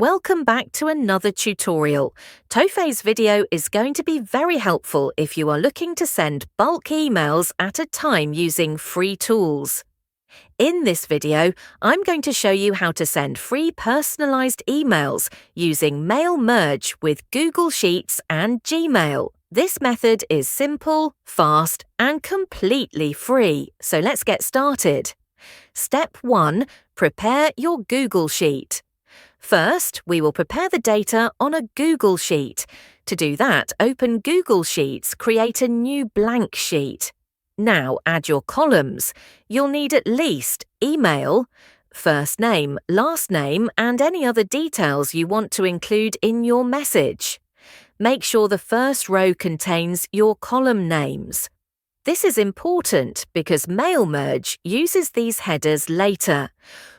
Welcome back to another tutorial. Tofei's video is going to be very helpful if you are looking to send bulk emails at a time using free tools. In this video, I'm going to show you how to send free personalized emails using Mail Merge with Google Sheets and Gmail. This method is simple, fast, and completely free, so let's get started. Step 1. Prepare your Google Sheet. First, we will prepare the data on a Google Sheet. To do that, open Google Sheets, create a new blank sheet. Now add your columns. You'll need at least email, first name, last name, and any other details you want to include in your message. Make sure the first row contains your column names. This is important because Mail Merge uses these headers later.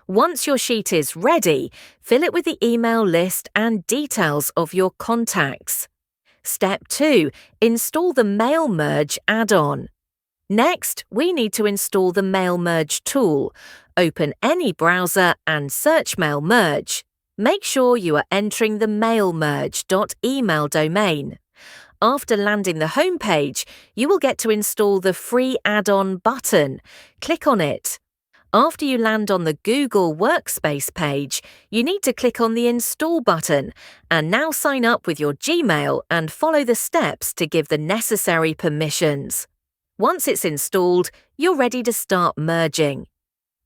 Once your sheet is ready, fill it with the email list and details of your contacts. Step 2. Install the Mail Merge add-on. Next, we need to install the Mail Merge tool. Open any browser and search Mail Merge. Make sure you are entering the mailmerge.email domain. After landing the home page, you will get to install the free add-on button. Click on it. After you land on the Google Workspace page, you need to click on the Install button and now sign up with your Gmail and follow the steps to give the necessary permissions. Once it's installed, you're ready to start merging.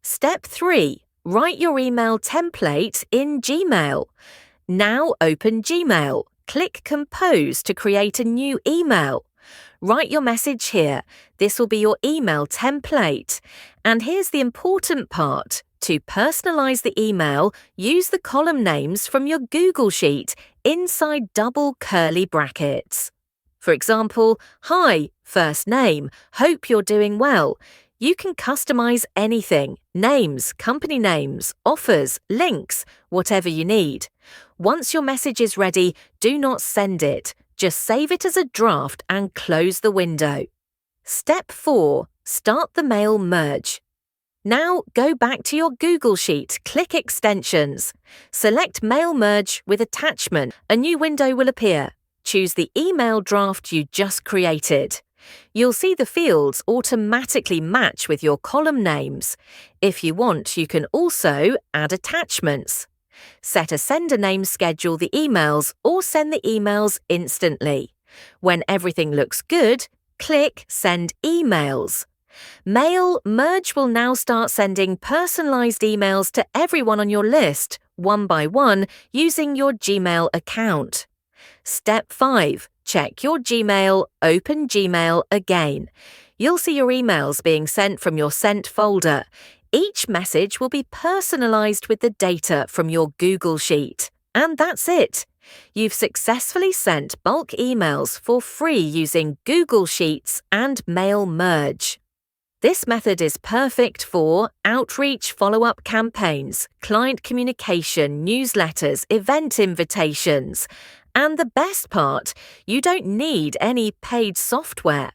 Step 3. Write your email template in Gmail. Now open Gmail. Click Compose to create a new email. Write your message here. This will be your email template. And here's the important part. To personalize the email, use the column names from your Google Sheet inside double curly brackets. For example, hi, first name, hope you're doing well. You can customize anything, names, company names, offers, links, whatever you need. Once your message is ready, do not send it. Just save it as a draft and close the window. Step 4. Start the Mail Merge. Now go back to your Google Sheet, click Extensions. Select Mail Merge with Attachment. A new window will appear. Choose the email draft you just created. You'll see the fields automatically match with your column names. If you want, you can also add attachments. Set a sender name, schedule the emails, or send the emails instantly. When everything looks good, click Send Emails. Mail Merge will now start sending personalized emails to everyone on your list, one by one, using your Gmail account. Step 5. Check your Gmail, open Gmail again. You'll see your emails being sent from your Sent folder. Each message will be personalized with the data from your Google Sheet. And that's it. You've successfully sent bulk emails for free using Google Sheets and Mail Merge. This method is perfect for outreach follow-up campaigns, client communication, newsletters, event invitations. And the best part, you don't need any paid software.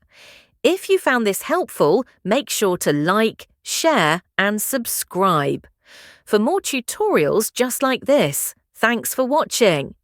If you found this helpful, make sure to like, share, and subscribe. For more tutorials just like this, thanks for watching.